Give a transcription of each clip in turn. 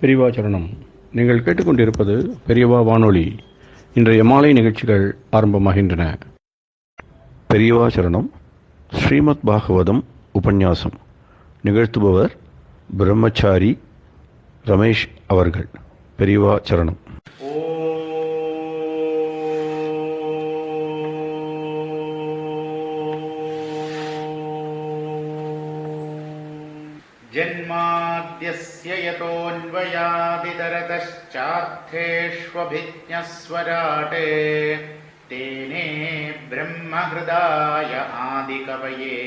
பெரியவா சரணம். நீங்கள் கேட்டுக்கொண்டிருப்பது பெரியவா வானொலி. இன்றைய மாலை நிகழ்ச்சிகள் ஆரம்பமாகின்றன. பெரியவா சரணம். ஸ்ரீமத் பாகவதம் உபன்யாசம் நிகழ்த்துபவர் பிரம்மச்சாரி ரமேஷ் அவர்கள். பெரியவா சரணம். जन्माद्यस्य यतोऽन्वयादितरतश्चार्थेष्वभिज्ञस्वराटे तेने ब्रह्महृदाय आदिकवये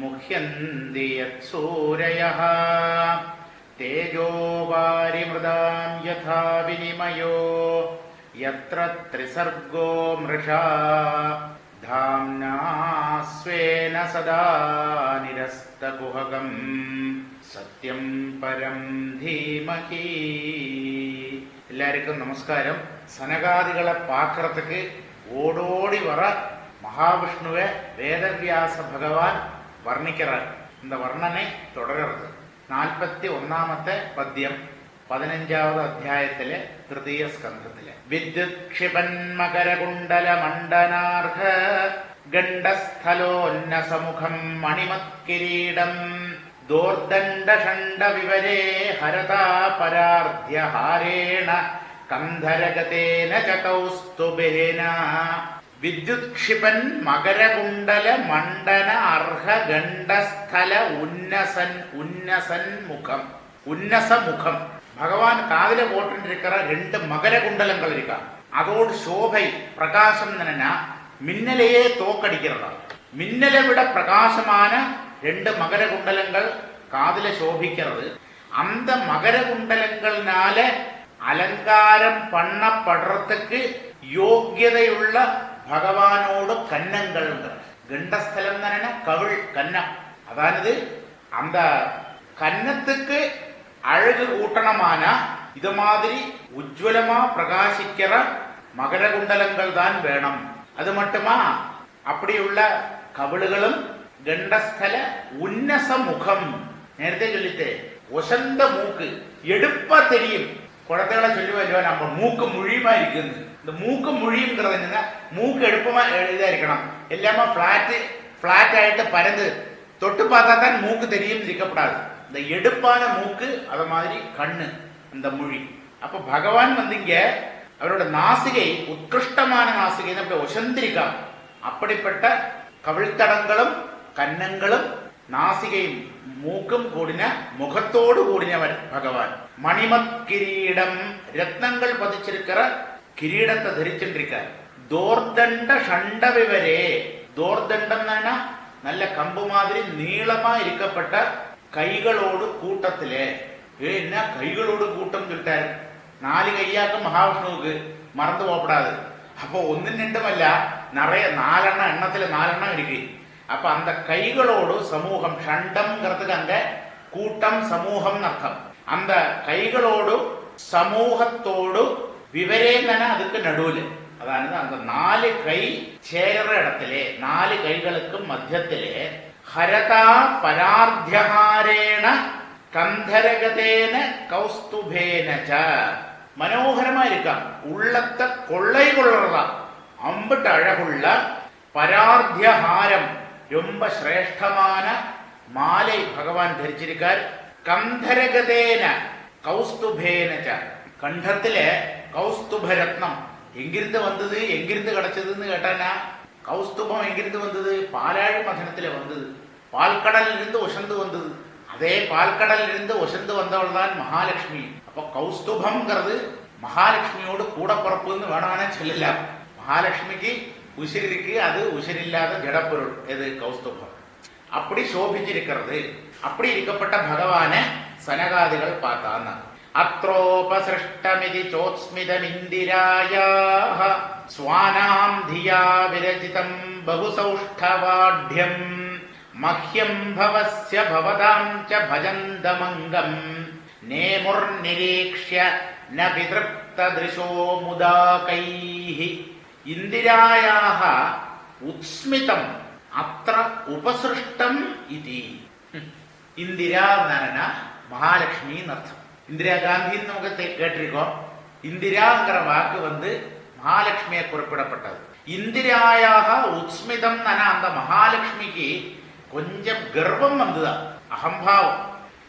मुह्यन्ति यत्सूरयः तेजो वारिमृदां यथा विनिमयो यत्र त्रिसर्गो मृषा धाम्ना स्वेन सदा निरस्तकुहकम् सत्यं परं धीमहि. எல்லாருக்கும் நமஸ்காரம். சனகாதிகளை பார்க்கறதுக்கு ஓடோடி வர மகாவிஷ்ணுவை வேதவியாச பகவான் வர்ணிக்கிறார். இந்த வர்ணனை தொடர்கிறது. 41ാമത്തെ പദ്യം 15ാவது അധ്യായത്തിലെ തൃതീയ സ്കന്ധത്തിലെ വിദ്യുത് ക്ഷിപൻ മകരകുണ്ടല മണ്ഡനാർഹ ഗണ്ഡസ്ഥലോന്നസമുഖം മണിമത്കിരീടം ദോർദണ്ഡഷണ്ഡ വിവരേ ഹരതാ പരാർധ്യഹാരേണ കന്ധരഗതേന ച കൗസ്തുഭേന. വിദ്യുത് ക്ഷിപൻ മകരകുണ്ടല മണ്ഡന അർഹ ഗണ്ഡസ്ഥല ഉന്നസൻ മുഖം. உன்னச முகம். பகவான் காதில போட்டுருக்கிற 2 மகர குண்டலங்கள் இருக்கா. அதோடு சோபை பிரகாசம் என்னன்னா மின்னலையே தோக்கடிக்கிறதா. மின்னலை விட பிரகாசமான 2 மகர குண்டலங்கள் காதில சோபிக்கிறது. அந்த மகர குண்டலங்கள்னால அலங்காரம் பண்ணப்படுறதுக்கு யோக்கியதையுள்ள பகவானோட கன்னங்கள். கண்டஸ்தலம் தானே கவிழ் கன்னம். அதாவது அந்த கன்னத்துக்கு அழகு ஊட்டணமான இது மாதிரி உஜ்வலமா பிரகாசிக்கிற மகர குண்டலங்கள் தான் வேணும். அது மட்டுமா, அப்படியுள்ள கவிழுகளும் கண்டஸ்தல உன்னச முகம். நேரத்தை சொல்லிட்டு ஒசந்த மூக்கு எடுப்பா தெரியும். குழந்தைகளை சொல்லுவா நம்ம மூக்கு முழியுமா இருக்குது. இந்த மூக்கு முழியுங்கிறது என்னன்னா மூக்கு எடுப்பமா இதா இருக்கணும். எல்லாமே பிளாட் ஆயிட்டு பறந்து தொட்டு பார்த்தா தான் மூக்கு தெரியும் இருக்கப்படாது. இந்த எடுப்பான மூக்கு அத மாதிரி கண்ணு இந்த மொழி. அப்ப பகவான் இங்க அவரோட நாசிகை உத்கிருஷ்டமான நாசிகை ஒசந்திரிகா. அப்படிப்பட்ட கவிழ்த்தடங்களும் கன்னங்களும் நாசிகையும் மூக்கும் கூடின முகத்தோடு கூடினவர் பகவான். மணிமத் கிரீடம் ரத்னங்கள் பதிச்சிருக்கிற கிரீடத்தை தரிச்சிருக்கார். தோர்தண்ட ஷண்ட விவரே. தோர்தண்டம் நல்ல கம்பு மாதிரி நீளமா இருக்கப்பட்ட கைகளோடு கூட்டத்திலே. என்ன கைகளோடு கூட்டம் சொல்லிட்டாரு. 4 கையாக்கு மகாவிஷ்ணுவுக்கு மறந்து போகப்படாது. அப்போ 1 2 நிறைய 4 எண்ணத்துல 4 இருக்கு. அப்ப அந்த கைகளோடு சமூகம். ஷண்டம்ங்கிறதுக்கு அங்க கூட்டம் சமூகம் அர்த்தம். அந்த கைகளோடு சமூகத்தோடு விவரேங்கன அதுக்கு நடுவில். அதாவது அந்த 4 கை சேர இடத்திலே 4 கைகளுக்கும் மத்தியத்திலே ஹரதா பரார்த்தியஹாரேண கந்தரகதேன கௌஸ்துபேன ச. மனோகரமா இருக்கான். உள்ளத்தை கொள்ளை கொள்ளலாம். அம்பிட்டு அழகுள்ள பரார்த்தியஹாரம் ரொம்ப சிரேஷ்டமான மாலை பகவான் தரிச்சிருக்கார். கந்தரகதேன கௌஸ்துபேன ச. கண்டத்தில கௌஸ்துப ரத்னம் எங்கிருந்து வந்தது எங்கிருந்து கிடைச்சதுன்னு கேட்டானா, கௌஸ்துபம் எங்கிருந்து வந்தது? பாலாழி மதனத்துல வந்தது. பால்கடலில் இருந்து ஒசந்து வந்தது. அதே பால்கடலில் இருந்து ஒசந்து வந்தவள் தான் மகாலட்சுமி. அப்ப கௌஸ்துபம்ங்கிறது மகாலட்சுமியோடு கூட பிறப்புன்னு வேணானே சொல்லலாம். மகாலட்சுமிக்கு உசிர் இருக்கு, அது உசிரில்லாத ஜடப்பொருள். எது? கௌஸ்துபம். அப்படி சோபிச்சிருக்கிறது. அப்படி இருக்கப்பட்ட பகவான சனகாதிகள் பார்த்தாங்க. அத்ரோபசிருஷ்டமிதி சோத்ஸ்மிதமிந்திராயாஹ ஸ்வானாம் தியா விரச்சிதம் பகுசௌஷ்டவாட்யம் மஹ்யம் பவஸ்ய பவதாம் ச பஜந்தமங்கம் நேமுர்நிரீக்ஷ்ய ந வித்ருப்தத்ருஷோ முதாகைஹி. இந்திராயாஹ உத்ஸ்மிதம் அத்ர உபசிருஷ்டம் இதி. இந்திரா மகாலட்சுமி அர்த்தம். இந்திரா காந்தின்னு நமக்கு கேட்டிருக்கோம். இந்திராங்கிற வாக்கு மகாலட்சுமியை குறிப்பிடப்பட்டது. இந்திராயாக உத்ஸ்மிதம் அந்த மகாலட்சுமிக்கு கொஞ்சம் கர்வம் வந்துதான், அகம்பாவம்.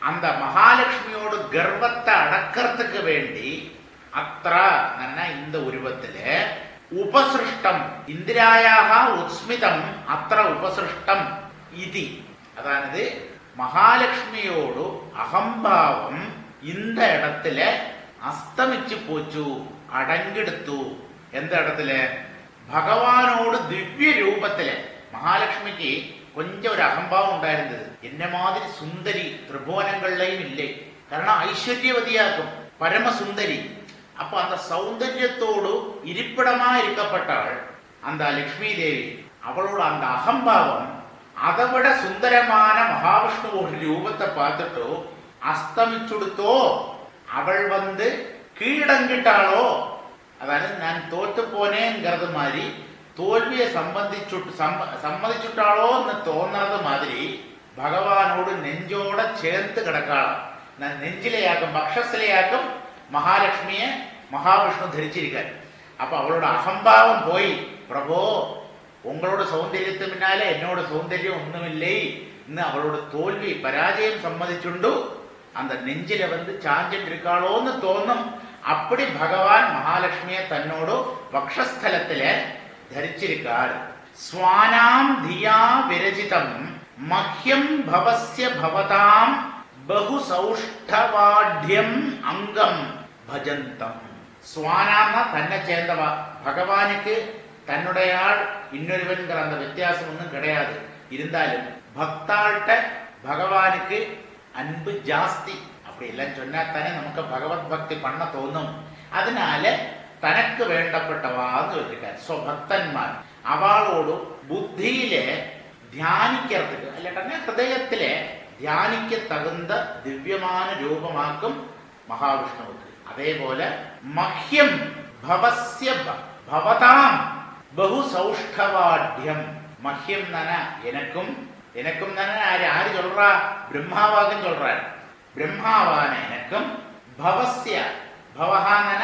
அந்த மகாலட்சுமியோடு கர்வத்தை அடக்கிறதுக்கு வேண்டி அத்ரா இந்த உருவத்தில உபசிருஷ்டம் இந்திராயாக உத்ஸ்மிதம் அത്ര உபசிருஷ்டம் இது, அதாவது மகாலட்சுமியோடு அகம்பாவம் இந்த இடத்துல அஸ்தமிச்சு போச்சு, அடங்கெடுத்து. எந்த இடத்துல? பகவானோடு திவ்ய ரூபத்துல. மகாலட்சுமிக்கு கொஞ்சம் ஒரு அகம்பாவம் உண்டாயிருந்தது. என்ன மாதிரி சுந்தரி திரிபுவனங்கள்லையும் இல்லை. കാരണം ஐஸ்வர்யவதியாக்கும், பரமசுந்தரி. அப்ப அந்த சௌந்தரியத்தோடு இருப்பிடமா இருக்கப்பட்டாள் அந்த லட்சுமி தேவி. அவளோட அந்த அகம்பாவம் அதை விட சுந்தரமான மகாவிஷ்ணுவோட ரூபத்தை பார்த்துட்டு அஸ்தமிச்சுடுத்தோ, அவள் கீழடங்கிட்டாளோ, அதாவது நான் தோத்து போனேங்கிறது மாதிரி தோல்வியை சம்மதிச்சுட்டாளோன்னு தோன்றது மாதிரி பகவானோடு நெஞ்சோட சேர்ந்து கிடக்காளாம். நான் நெஞ்சிலையாக்கும் பக்ஷசிலையாக்கும் மகாலட்சுமிய மகாவிஷ்ணு தரிச்சிருக்காரு. அப்ப அவளோட அகம்பாவம் போய், பிரபோ உங்களோட சௌந்தரியத்து பின்னால என்னோட சௌந்தரியம் ஒண்ணுமில்லை இன்னு அவளோட தோல்வி பராஜயம் சம்மதிச்சுண்டு அந்த நெஞ்சில சாஞ்சிட்டு இருக்காளோன்னு தோணும். அப்படி பகவான் மகாலட்சுமிய தன்னோடு வக்ஷஸ்தலத்தில தரிச்சிருக்கார். ஸ்வானாம் தியா விரஜிதம் மஹ்யம் பவஸ்ய பவதாம் பகு சௌஷ்டவாட்யம் அங்கம் பஜந்தம். ஸ்வானாம்னா தன்னை சேர்ந்தவா. பகவானுக்கு தன்னுடைய ஆள் இன்னொருவன்கிற அந்த வித்தியாசம் ஒன்றும் கிடையாது. இருந்தாலும் பக்தாள்கிட்ட பகவானுக்கு அன்பு ஜாஸ்தி. அப்படி எல்லாம் சொன்னா தானே நமக்கு பகவத் பக்தி பண்ண தோணும். அதனால தனக்கு வேண்டப்பட்டவான்னு வச்சிருக்காரு. பக்தன்மார் அவளோடு புத்தியில தியானிக்கிறதுக்கு அல்லட்டா ஹிருதயத்திலே தியானிக்க தகுந்த திவ்யமான ரூபமாக்கும் மகாவிஷ்ணுவுக்கு. அதே போல மஹ்யம் பவஸ்ய பவதாம் பகு சௌஷ்டவாட்யம். மஹ்யம் தானே எனக்கும், எனக்கும் தானே யாரு சொல்றா? பிரம்மாவாகும் சொல்றாரு. பிரம்மாவான எனக்கும், பவஸ்ய பவஹான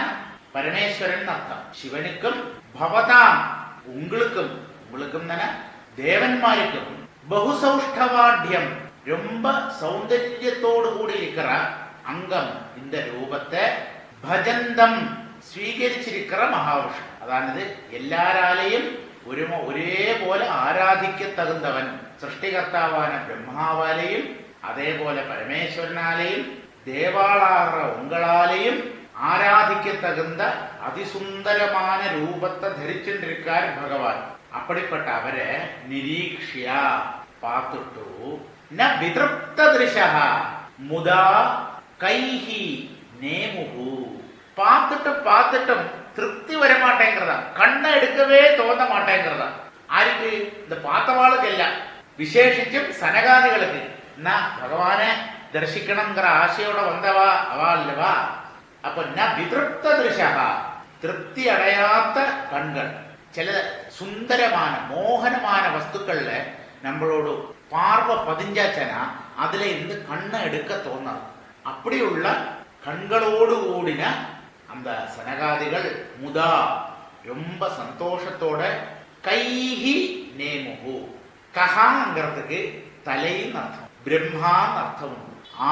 பரமேஸ்வரன் அர்த்தம், சிவனுக்கும், பவதாம் உங்களுக்கும், உங்களுக்கும் தானே தேவன்மாருக்கும், பகு சௌஷ்டவாட்யம் ரொம்ப சௌந்தரியத்தோடு கூடி இருக்கிற அங்கம் இந்த ரூபத்தை பஜந்தம் സ്വീകരിച്ചിരിக்கிற மகாவிஷ்ணு. அதாவது எல்லாராலேயும் ஒரே போல ஆராதிக்க தகுந்தவன் சிருஷ்டிகர்த்தாவான பிரம்மாவாலேயும் அதே போல பரமேஸ்வரனாலேயும் தேவாளாகிற உங்களாலேயும் ஆராதிக்க தகுந்த அதிசுந்தரமான ரூபத்தை தரிச்சுருக்கார் பகவான். அப்படிப்பட்ட அவரை நிரீக்ஷியா பார்த்துட்டு ந விதிருப்த திருஷா முதா கைஹி நேமுகு. பார்த்துட்டும் திருப்தி வர மாட்டேங்கிறதா, கண்ணை எடுக்கவே தோன்ற மாட்டேங்கிறதா. ஆருக்கு? இந்த பார்த்தவாளுக்கு எல்லாம், விசேஷிச்சும் சனகாதிகளுக்கு. நான் பகவானை தரிசிக்கணுங்கிற ஆசையோட வந்தவா அவா இல்லவா? அப்ப ந விதிருப்த திருஷா, திருப்தி அடையாத கண்கள். சில சுந்தரமான மோகனமான வஸ்துக்கள்ல நம்மளோட பார்வை பதிஞ்சாச்சனா அதுல இருந்து கண்ணை எடுக்க தோணாது. அப்படி உள்ள கண்களோடு கூடின அந்த சனகாதிகள் முதா ரொம்ப சந்தோஷத்தோட கைஹி நேமுகு. கஹாங்கிறதுக்கு தலைன்னு அர்த்தம், பிரம்மான்னு அர்த்தம்,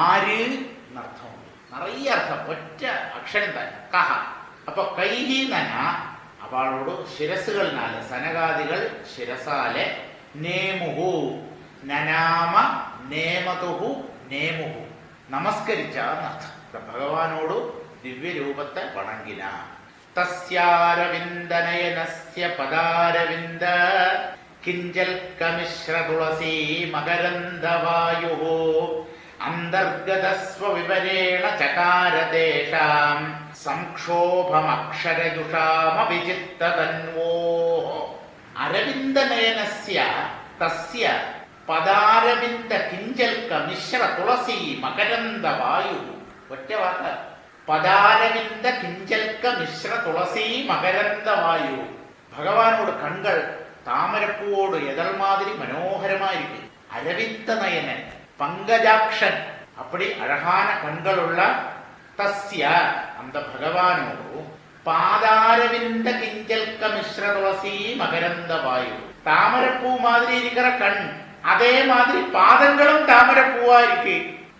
ஆறுன்னு அர்த்தம், நிறைய அர்த்தம், ஒற்ற அக்ஷரம் தான் கஹா. அப்ப கைஹின்னா அவளோட சிரசுகள்னால சனகாதிகள் சிரசால நேமுகு நனாம நேமதுகு நேமுகு நமஸ்கரிச்சான்னு அர்த்தம். ഭഗവാനോട് ദിവ്യരൂപത്തെ വണങ്ങിന. തസ്യാരവിന്ദനയനസ്യ പദാരവിന്ദ കിഞ്ചൽക്കമിശ്ര തുളസീ മകരന്ദവായുഃ അന്തർഗതസ്വ വിവരേണ ചകാര തേഷാം സംക്ഷോഭമക്ഷരജുഷാമവിചിത്തതന്വോഃ. അരവിന്ദനയനസ്യ തസ്യ പദാരവിന്ദ കിഞ്ചൽക്ക മിശ്ര തുളസീ മകരന്ദവായുഃ. ഒറ്റ വാക്ക്. പദാരവിന്ദ കിഞ്ചൽക്ക മിശ്ര തുളസീ മകരന്ദവായു. ഭഗവാനോട് കൺകൾ താമരപ്പൂവോട് എതൾ മാതിരി മനോഹരമായിരിക്കും. അരവിന്ദ നയനൻ, പങ്കജാക്ഷൻ, அப்படி அழகான கண்களுள்ள தஸ்ய அந்த பகவானோடு பாதாரவிந்த கிஞ்சல்க மிஸ்ர துளசி மகரந்த வாயு. தாமரப்பூ மாதிரி இருக்கிற கண், அதே மாதிரி பாதங்களும் தாமரப்பூவா இருக்கு.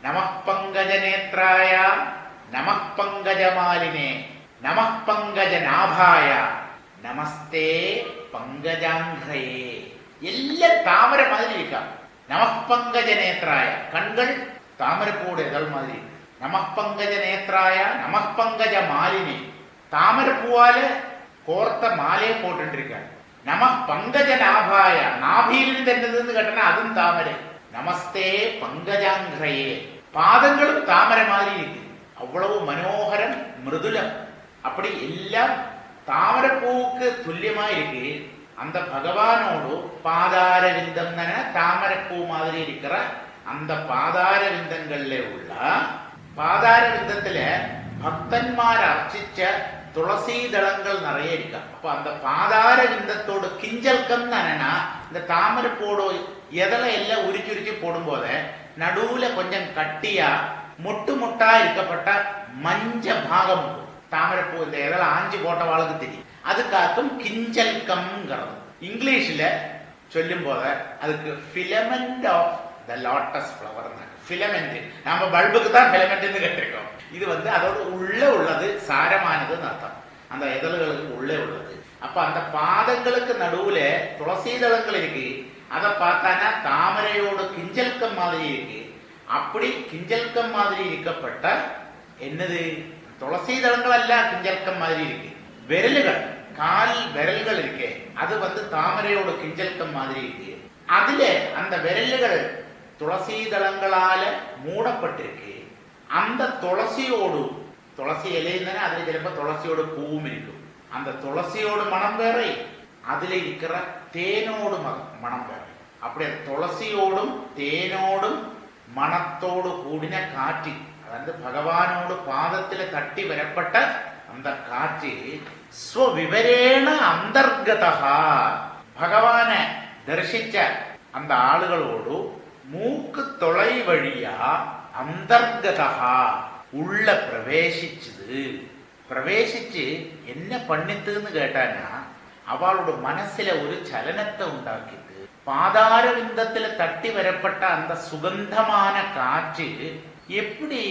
நமः பங்கஜ நேத்ராய நமः பங்கஜ மாலினே நமः பங்கஜ நாபாய நமஸ்தே பங்கஜாங்கிரயே. எல்லாம் தாமரை மாதிரி இருக்கா. நமः பங்கஜ நேத்ராய, கண்கள் தாமரப்பூட இதழ் மாதிரி. நமः பங்கஜ நேத்ராய நமः பங்கஜ மாலினே, தாமரப்பூவால கோர்த்த மாலையை போட்டு இருக்காங்க. நமः பங்கஜ நாபாய, நாபியிலிருந்து என்னதுன்னு கேட்டனா அதுவும் தாமரை. நமஸ்தே பங்கஜாங்கிரயே, பாதங்களும் தாமரை மாதிரி இருக்கு. அவ்வளவு மனோகரம் மிருதுலம். அப்படி எல்லாம் தாமரப்பூவுக்கு துல்லியமா இருக்கு. அந்த பகவானோடு பாதார விந்தம் தாமரப்பூ மாதிரி இருக்கிற அந்த பாதார விந்தங்கள்ல உள்ள பாதார விந்தத்துல பக்தன்மார் அர்ச்சிச்ச துளசி தளங்கள் நிறைய இருக்கா. அப்ப அந்த பாதார விந்தத்தோடு கிஞ்சல்கம் தானேனா இந்த தாமரப்பூடு எதல எல்லாம் உரிச்சுரிச்சு போடும் போத நடுவுல கொஞ்சம் கட்டியா மொட்டு மொட்டா இருக்கப்பட்ட மஞ்ச பாகம் உண்டு. தாமரப்பூ இந்த எதல ஆஞ்சு போட்ட வாழ்க்கை தெரியும். அதுக்காக்கும் கிஞ்சல்கம்ங்கிறது. இங்கிலீஷ்ல சொல்லும் போத அதுக்கு filament of the lotus flower. Filament நம்ம பல்புக்கு தான் ஃபிலமெண்ட் கேட்டிருக்கோம். இது அதோட உள்ள உள்ளது, சாரமானதுன்னு அர்த்தம். அந்த இதழ்களுக்கு உள்ளே உள்ளது. அப்ப அந்த பாதங்களுக்கு நடுவுல துளசி தளங்கள் இருக்கு. அதை பார்த்தானா தாமரையோட கிஞ்சல்கம் மாதிரி இருக்கு. அப்படி கிஞ்சல்கம் மாதிரி இருக்கப்பட்ட என்னது துளசி தளங்கள் அல்ல, கிஞ்சல்கம் மாதிரி இருக்கு. விரல்கள், கால் விரல்கள் இருக்கு, அது தாமரையோட கிஞ்சல்கம் மாதிரி இருக்கு. அதுல அந்த விரல்கள் துளசி தளங்களால மூடப்பட்டிருக்கு. அந்த துளசியோடு, துளசி இலைன்னு அதுல சிலப்ப துளசியோட பூவும் இருக்கும். அந்த துளசியோட மனம் வேற, அதுல இருக்கிற தேனோடு மனம் வேற. அப்படி துளசியோடும் தேனோடும் மனத்தோடு கூடின காற்று, அதாவது பகவானோடு பாதத்துல தட்டி வரப்பட்ட அந்த காற்று ஸ்வவிவரேண அந்தர்கதா, பகவான தரிசிச்ச அந்த ஆளுகளோடு மூக்கு தொலை வழியா அந்தர்கதா உள்ள பிரவேசிச்சது. பிரவேசிச்சு என்ன பண்ணித்துன்னு கேட்டானா அவளோட மனசுல ஒரு சலனத்தை உண்டாக்கிது. பாதார விந்தத்துல தட்டி வரப்பட்ட அந்த சுகந்தமான காற்று எப்படி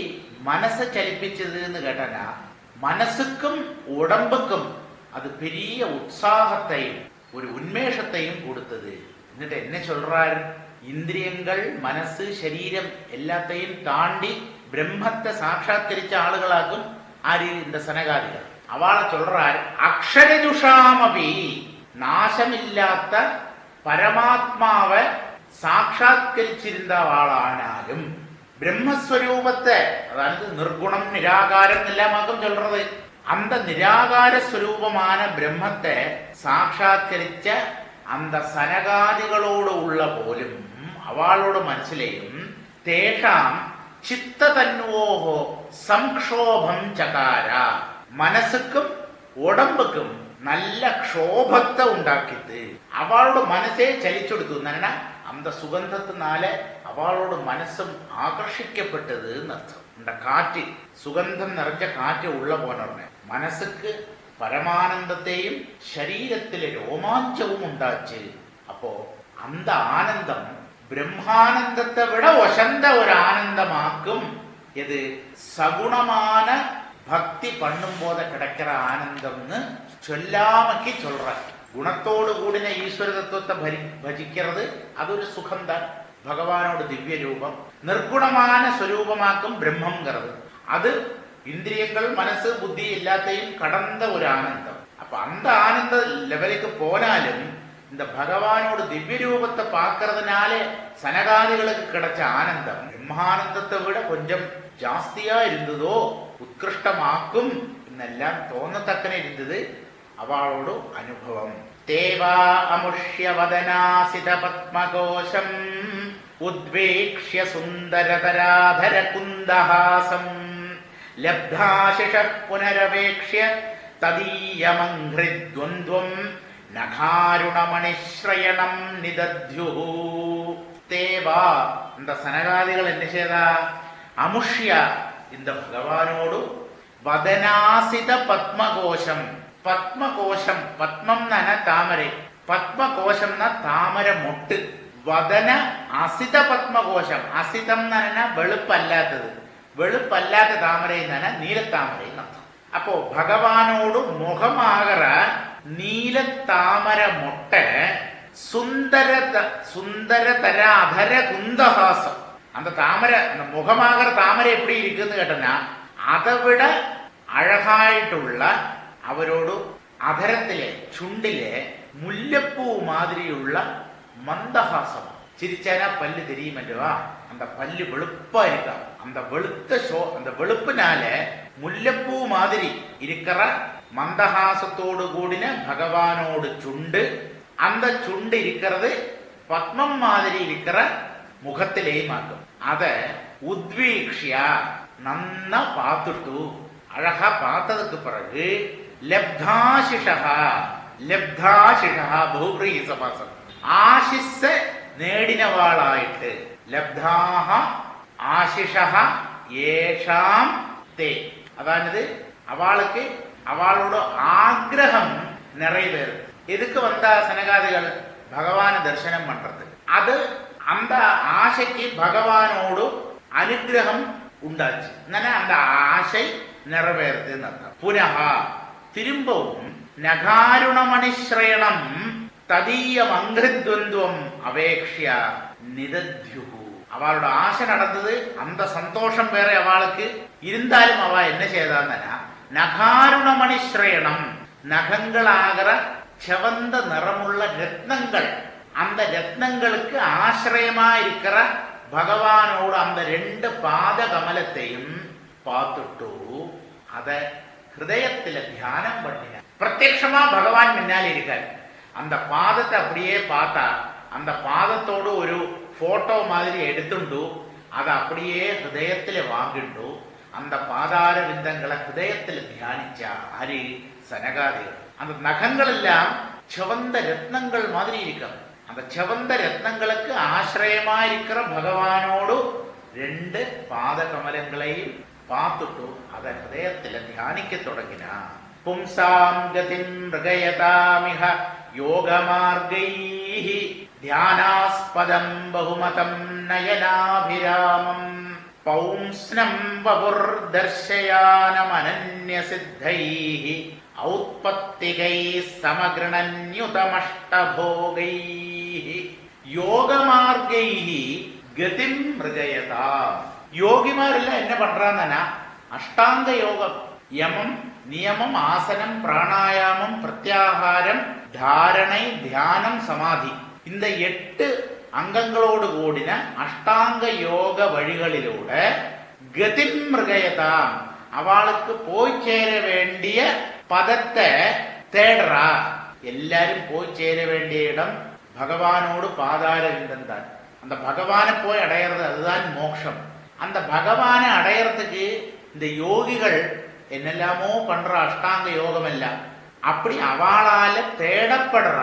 மனசை சலிப்பிச்சதுன்னு கேட்டானா மனசுக்கும் உடம்புக்கும் அது பெரிய உற்சாகத்தையும் ஒரு உன்மேஷத்தையும் கொடுத்தது. എന്നിട്ട് என்ன சொல்றார், இந்திரியங்கள் மனசு சரீரம் எல்லாத்தையும் தாண்டி பிரம்மத்தை சாட்சாத்கரிச்ச ஆளுகளாகும் ஆறு இந்த சனகாதிகள். அவளை சொல்றார் அக்ஷரஜுஷாமபி, நாசமில்லாത്ത பரமாத்மாவை சாட்சாத்கரிச்சிருந்த ஆளானாலும் பிரம்மஸ்வரூபத்தை, அதாவது நிர்குணம் நிராகாரம் எல்லாமாக்கும் சொல்றது, அந்த நிராகார ஸ்வரூபமான பிரம்மத்தை சாட்சாத்കരിച്ച அந்த സനകാദികളോട് ഉള്ള പോലും അവളുടെ മനസ്സിലെയും തേഷാം ചിത്തതന്വോഹോ സംക്ഷോഭം ചകാര, മനസ്സുക്കും ഉടമ്പുക്കും നല്ല ക്ഷോഭത്തെ ഉണ്ടാക്കിയത്. അവളുടെ മനസ്സെ ചലിച്ചെടുത്തു. அந்த சுகந்தத்தினால அவளோட மனசும் ஆகர்ஷிக்கப்பட்டது அர்த்தம். இந்த காற்று சுகந்தம் நிறைஞ்ச காற்று உள்ள போனோடனே மனசுக்கு பரமானந்தத்தையும் சரீரத்தில ரோமாஞ்சமும் உண்டாச்சு. அப்போ அந்த ஆனந்தம் பிரம்மானந்தத்தை விட ஒசந்த ஒரு ஆனந்தமாக்கும். இது சகுணமான பக்தி பண்ணும் போத கிடைக்கிற ஆனந்தம்னு சொல்லாமக்கி சொல்ற. குணத்தோடு கூடின ஈஸ்வர தத்துவத்தை ഭജിக்கிறது அது ஒரு சுகம்தான். பகவானோட திவ்ய ரூபம் நிர்குணமான ஸ்வரூபமாக்கும் பிரம்மங்கிறது அது இந்திரியங்கள் மனசு புத்தி எல்லாத்தையும் கடந்த ஒரு ஆனந்தம். அப்ப அந்த ஆனந்த லெவலுக்கு போனாலும் இந்த பகவானோட திவ்ய ரூபத்தை பார்க்கறதுனால சனகாதிகளுக்கு கிடைச்ச ஆனந்தம் பிரம்மானந்தத்தை விட கொஞ்சம் ஜாஸ்தியா இருந்ததோ உத்கிருஷ்டமாக்கும் എന്നെല്ലാം തോന്നത്തക്കനെ ഇരുന്നത് അവളോട് അനുഭവം. തേവാ അമുഷ്യവദനാസിത പത്മകോശം ഉദ്വേക്ഷ്യ സുന്ദരതരാധര കുന്ദഹാസം ലബ്ധാശിഷ പുനരവേക്ഷ്യ തദീയമംഘ്രിദ്വന്ദ്വം നഖാരുണമണിശ്രയണം നിദധ്യുഃ. தேவா இந்த சனகாதிகள் என்ன செய்தா அமுஷ்யா இந்த பகவானோடு വദനാസിത പത്മകോശം. പത്മകോശം, പത്മം നന താമര, പത്മകോശം ന താമര മൊട്ട്. വദന അസിത പത്മകോശം. അസിതം എന്ന് പറഞ്ഞാൽ വെളുപ്പല്ലാത്തത്, വെളുപ്പല്ലാത്ത താമരയിൽ നിന്ന് നീലത്താമരയിൽ നടത്തും. അപ്പോ ഭഗവാനോട് മുഖമാകറ നീലത്താമര മൊട്ട சுந்தரதர அதர குந்தஹாசம். அந்த தாமரை, அந்த முகமாகற தாமரை எப்படி இருக்குன்னு கேட்டனா அதை விட அழகாയിട്ടുള്ള അവരോട് அதரത്തിലെ ചുണ്ടിലെ മുല്ലപ്പൂ மாதிரிയുള്ള மந்தஹாசம். சிரிச்சானா பல்லு தெரியுமல்லவா, அந்த பல்லு வெளுப்பா இருக்காம். அந்த வெளுத்த அந்த வெளுப்பினால முல்லப்பூ மாதிரி இருக்கிற மந்தஹாசத்தோடு கூடின பகவானோடு சுண்டு, அந்த சுண்டு இருக்கிறது பத்மம் மாதிரி இருக்கிற முகத்திலேயும் ஆக்கும். அத உத்வீக்ஷியா நன்னா பார்த்துட்டு, அழகா பார்த்ததுக்கு பிறகு லப்தாசிஷா, லப்தாசிஷா பௌப்ரீஹி சமாசம், ஆசிஷ നേടിനവാളായിട്ട്, ലബ്ധാഹ ആശിഷഹ യേഷാം തേ, അതായത് அவளுக்கு அவளோட ஆக்ரகம் நிறைவேறுது. எதுக்கு வந்தா சனகாதிகள் பகவான தரிசனம் பண்றது. அது அந்த ஆசைக்கு பகவானோடு அனுகிரகம் உண்டாச்சு, அந்த ஆசை நிறைவேறுதுன்னு அர்த்தம். புனக திரும்பவும் நகாருணமணிஸ்ரயணம் ததீயம் அங்கிருத்வந்துவம் அவேக்ஷிய நிதத்யு. அவளோட ஆசை நடந்தது, அந்த சந்தோஷம் வேற அவளுக்கு இருந்தாலும் அவ என்ன செய்தான்னா நகாருணமணிஸ்ரயணம், நகங்களாகிற செவந்த நிறமுள்ள ரத்னங்கள், அந்த ரத்னங்களுக்கு ஆசிரியமா இருக்கிற பகவானோட அந்த 2 பாத கமலத்தையும் பார்த்துட்டு அத ஹிருதயத்தில தியானம் பண்ணின. பிரத்யட்சமா பகவான் முன்னால இருக்காரு. அந்த பாதத்தை அப்படியே பார்த்தா அந்த பாதத்தோடு ஒரு போட்டோ மாதிரி எடுத்துண்டு அதை அப்படியே ஹிருதயத்தில வாங்கிட்டு அந்த பாதார விந்தங்களை ஹிருதயத்தில தியானிச்சா ஆரி சனகாதிகள். அந்த நகங்கள் எல்லாம் செவந்த ரத்னங்கள் மாதிரி இருக்கும். அந்த செவந்த ரத்னங்களுக்கு ஆசிரியமா இருக்கிற பகவானோடு 2 பாத கமலங்களையும் பார்த்துட்டு அதை ஹிருதயத்தில தியானிக்க தொடங்கினா. பும்சாம் கதிம் மிருகயதாமிஹ யோகமார்கைஹி தியானாஸ்பதம் பகுமதம் நயனாபிராமம் பௌம்ஸ்னம் வபுர்தர்ஷயானமனன்யசித்தைஹி ஔத்பத்திகைः சமக்ரணன்யுதமஷ்டபோகைஹி யோகமார்கைஹி கதிம் மிருகயதாம். யோகிமாரெல்லாம் என்ன பண்றாங்கன்னா அஷ்டாங்க யோகம், யமம், நியமம், ஆசனம், பிராணாயாமம், பிரத்யாகாரம், தாரணை, தியானம், சமாதி, இந்த 8 அங்கங்களோடு கூடின அஷ்டாங்க யோக வழிகளிலூட கதிம் மிருகயதாம், அவளுக்கு போய் சேர வேண்டிய பதத்தை தேடுறா. எல்லாரும் போய் சேர வேண்டிய இடம் பகவானோடு பாதார விந்தம் தான். அந்த பகவானை போய் அடையிறது அதுதான் மோட்சம். அந்த பகவானை அடையறதுக்கு இந்த யோகிகள் என்னெல்லாமோ பண்ற அஷ்டாங்க யோகம் எல்லாம் அப்படி அவளால தேடப்படுற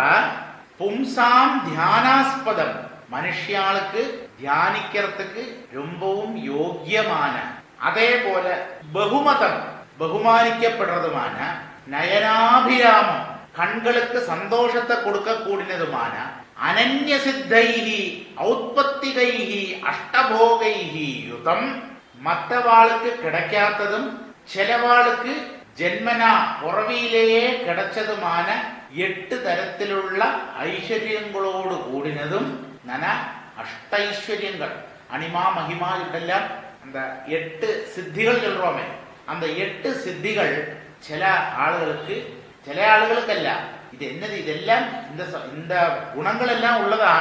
பும்சாம் தியானாஸ்பதம், மனுஷியாளுக்கு தியானிக்கிறதுக்கு ரொம்பவும் யோக்கியமான, அதே போல பகுமதம், பகுமானிக்கப்படுறதுமான, நயனாபிராமம், கண்களுக்கு சந்தோஷத்தை கொடுக்க கூடினதுமான, அனன்ய சித்தைஹி ஔத்பத்திகைஹி அஷ்டபோகைஹி யுதம், மற்றவாளுக்கு கிடைக்காததும் சிலவாளுக்கு ஜென்மனா புறவியிலேயே கிடைச்சதுமான 8 தரத்திலுள்ள ஐஸ்வர்யங்களோடு கூடினதும் அஷ்டைஸ்வர்யங்கள், அனிமா மகிமா இதெல்லாம் அந்த 8 சித்திகள் சொல்றோமே, அந்த 8 சித்திகள் சில ஆளுகளுக்கு, சில ஆளுகளுக்கல்ல. இது என்னது, இதெல்லாம் இந்த குணங்கள் எல்லாம் உள்ளதா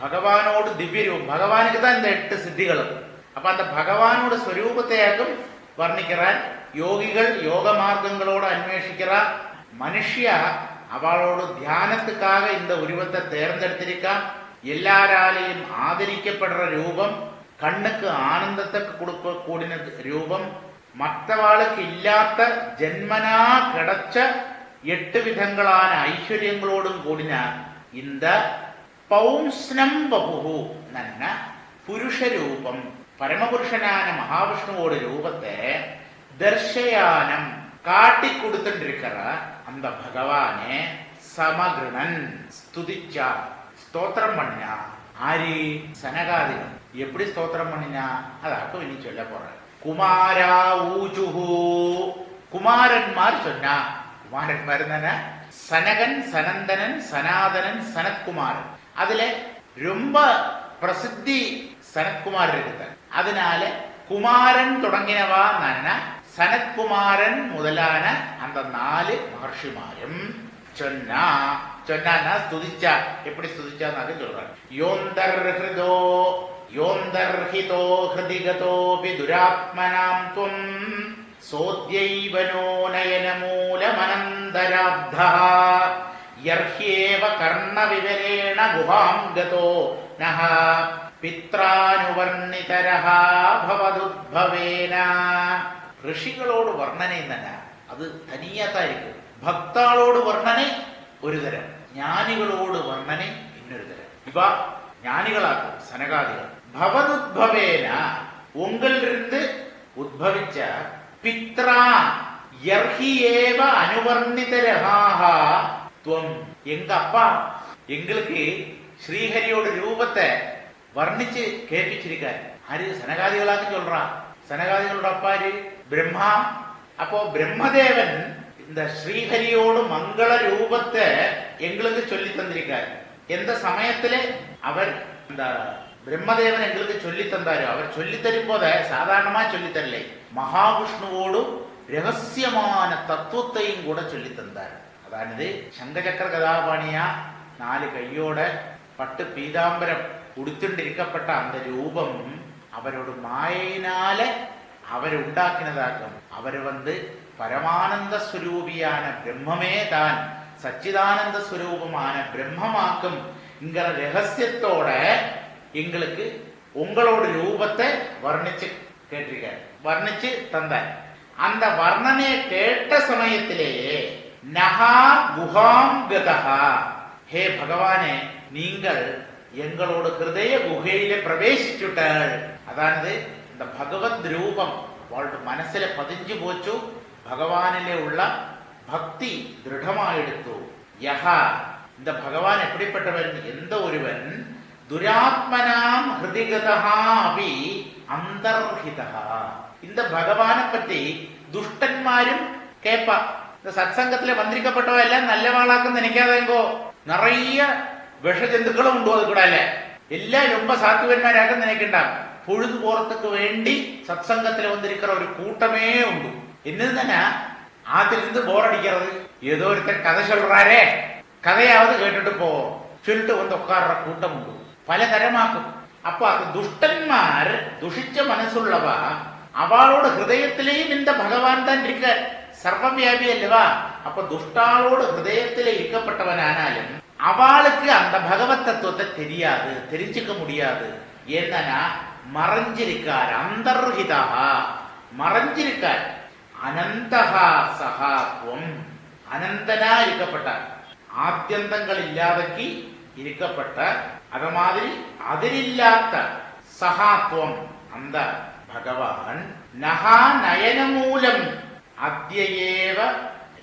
பகவானோடு திவ்ய ரூபம், பகவானுக்கு தான் இந்த 8 சித்திகளும். அப்ப அந்த பகவானோட ஸ்வரூபத்தையாக்கும் வர்ணிக்கிறார். யோகிகள் யோக மார்க்கங்களோடு அன்வேஷிக்கிறார். மனுஷியா அவளோட தியானத்துக்காக இந்த உருவத்தை தேர்ந்தெடுத்திருக்கா. எல்லாராலையும் ஆதரிக்கப்படுற ரூபம், கண்ணுக்கு ஆனந்தத்தை கொடுக்க கூடின ரூபம், மற்றவாளுக்கு இல்லாத ஜென்மனா கிடைச்ச 8 விதங்களான ஐஸ்வர்யங்களோடும் கூடின இந்த பௌம்ஸ்னம் பபுஹு புருஷ ரூபம், பரமபுருஷனான மகாவிஷ்ணுவோட ரூபத்தை தர்ஷயானம் காட்டி கொடுத்துட்டு அந்த பகவானே சமகிருணன் ஸ்துதிச்சா ஸ்தோத்திரம் பண்ணினா. ஆரி? சனகாதிகள். எப்படி ஸ்தோத்திரம் பண்ணினா அதாக்கும் இனி சொல்ல போறேன். குமாரா ஊஜுஹு, குமாரன்மார் சொன்னா. குமாரன்மார் தானே சனகன், சனந்தனன், சனாதனன், சனத்குமாரன். அதுல ரொம்ப பிரசித்தி சனத்குமார் இருக்கு. அதனால குமாரன் தொடங்கினவா சனத்குமாரன் முதலான அந்த 4 மகர்ஷிமாரும் சொன்னா. சொன்னா ஸ்துதிச்சா. எப்படி ஸ்துதிச்சான்னு சொல்றாங்க. யோந்தர்ஹிதோ யோந்தர்ஹிதோ ஹிருதிகதோபி துராத்மனாம் துவம் சோத்யைவனோ நயனமூலமனந்தராப்தः யர்ஹ்யேவ கர்ணவிவரேண குஹாம் கதோ நஹ பித்ரானுவர்ணிதரஹ பவதுத்பவேன. ഋഷികളോട് വർണ്ണന തന്നെ അത് തനിയാത്തായിരിക്കും. ഭക്താളോട് വർണ്ണന ഒരു തരം, ജ്ഞാനികളോട് വർണ്ണന ഇന്നൊരു തരം. ഇവ ஞானிகளாக்கும் சனகாதிகள். பவதுத்பவேன உங்களிலிருந்து உத்பவிச்ச பித்ரா யர்ஹியேவ அனுவர்ணிதரஹா துவம். எங்க அப்பா எங்களுக்கு ஸ்ரீஹரியோட ரூபத்தை வர்ணிச்சு கேட்பிச்சிருக்காரு. ஆரு? சனகாதிகளாக சொல்றான். சனகாதிகளோட அப்பாரு பிரம்மா. அப்போ பிரம்மதேவன் இந்த ஸ்ரீஹரியோட மங்கள ரூபத்தை எங்களுக்கு சொல்லி தந்திருக்காரு. எந்த சமயத்திலே அவர் இந்த பிரம்மதேவன் எங்களுக்கு சொல்லி தந்தாரு. அவர் சொல்லி தரும் போத சாதாரணமா சொல்லி தரலை, மகாவிஷ்ணுவோடு ரகசியமான தத்துவத்தையும் கூட சொல்லி தந்தார். அதாவது சங்கசக்கர கதாபாணியா 4 கையோட பட்டு பீதாம்பரம் உடுத்துண்டிருக்கப்பட்ட அந்த ரூபம் அவரோட மாயினால அவருண்டாக்கினதாக்கும். அவர் பரமானந்த ஸ்வரூபியான பிரம்மமே தான் சச்சிதானந்த ஸ்வரூபமான பிரம்மமாக்கும் என்கிற ரகசியத்தோட எங்களுக்கு உங்களோட ரூபத்தை வர்ணிச்சு கேட்டிருக்க, வர்ணிச்சு தந்த. அந்த வர்ணனையை கேட்ட சமயத்திலேயே நகா குஹாம் கதஹா, ஹே பகவானே நீங்கள் எங்களோட ஹிருதய குகையில பிரவேசிச்சுட்டாள். அதாவது இந்த பகவத் ரூபம் அவளோட மனசுல பதிஞ்சு போச்சு. பகவானிலே உள்ள பக்தி திருடமாயிடுத்து. யஹா, இந்த பகவான் எப்படிப்பட்டவன்? எந்த ஒருவன் துராத்மனாம் ஹிருதிகதா அபி அந்தர்ஹிதா. இந்த பகவானை பற்றி துஷ்டன்மாரும் கேட்பா. இந்த சத்சங்கத்துல வந்திருக்கப்பட்டவ எல்லாம் நல்லவாளாக்கும் நினைக்காதேங்கோ. நிறைய விஷஜந்துக்களும் உண்டு. அது கூட இல்ல எல்லாம் ரொம்ப சாத்துவன்மாராக நினைக்கின்றான். பொழுது போறதுக்கு வேண்டி சத்சங்கத்துல வந்திருக்கிற ஒரு கூட்டமே உண்டு. என்னதுன்னா ஆத்திலிருந்து போர் அடிக்கிறது. ஏதோ ஒருத்தர் கதை சொல்றாரே, கதையாவது கேட்டுட்டு போவோம் சொல்லிட்டு உட்கார்ற கூட்டம் உண்டு. பல தரமாக்கும். அப்போ அது துஷ்டன்மார், துஷிச்ச மனசுள்ளவா, அவளோட ஹிருதயத்திலேயும் இந்த பகவான் தான் இருக்க. சர்வவியாபி அல்லவா? அப்ப துஷ்டாளோட ஹிருதயத்தில இருக்கப்பட்டவனானாலும் அவளுக்கு அந்த பகவத் தத்துவத்தை தெரியாது, தெரிஞ்சுக்க முடியாது. என்னன்னா மறைஞ்சிருக்கார். அந்தர்ஹிதா, மறைஞ்சிருக்கார். அனந்தகா சகாத்வம், அனந்தனா இருக்கப்பட்டார். ஆத்தியந்தங்கள் இல்லாதக்கு இருக்கப்பட்ட அத மாதிரி அதிரில்லாத சகாத்வம் அந்த பகவான் நகா நயன மூலம் அத்தியேவ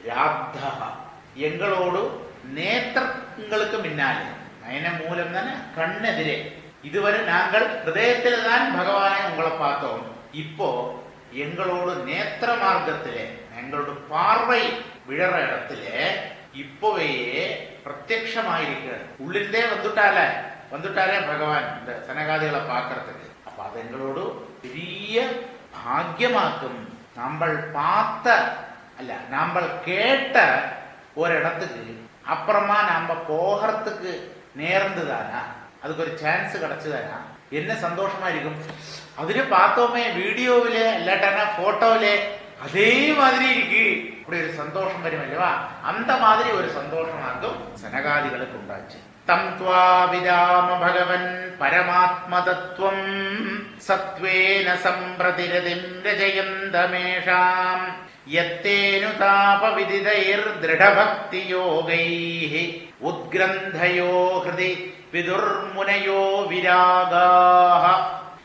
ராப்தா, எங்களோடு நேத்திரங்களுக்கு முன்னாலே. நயன மூலம் தானே கண்ணெதிரே. இதுவரை நாங்கள் ஹிருதயத்தில் தான் பகவானை உங்களை பார்த்தோம். இப்போ எங்களோட நேத்திர மார்க்கத்திலே, எங்களோட பார்வை விழற இடத்திலே இப்பவே பிரத்யக்ஷமாயிருக்கிறது. உள்ளிருந்தே வந்துட்டாரே பகவான் இந்த சனகாதிகளை பார்க்கறதுக்கு. அப்ப அது எங்களோட பெரிய பாக்கியமாக்கும். நம்ம பார்த்த அல்ல, நம்ம கேட்ட ஒரு இடத்துக்கு அப்புறமா நம்ம போகிறதுக்கு நேர்ந்துதானா, அதுக்கு ஒரு சான்ஸ் கிடைச்சதானா என்ன சந்தோஷமா இருக்கும். അതിന് பார்த்தோமே வீடியோவிலே இல்லாட்டானா போட்டோவிலே அதே மாதிரி இருக்கு. அப்படி ஒரு சந்தோஷம் வரும் அல்லவா? அந்த மாதிரி ஒரு சந்தோஷமாக்கும் சனகாதிகளுக்கு உண்டாச்சு. தம் த்வா விதாம பகவன் பரமாத்ம தத்துவம் சத்வேன சம்பிரதிரதிம் ரஜயந்தமேஷாம் யத்தேனு தாப விதிதைர் திருடபக்தி யோகைஹ உத்கிரந்தயோ ஹிருதி விதுர்முனையோ விராகாஹ.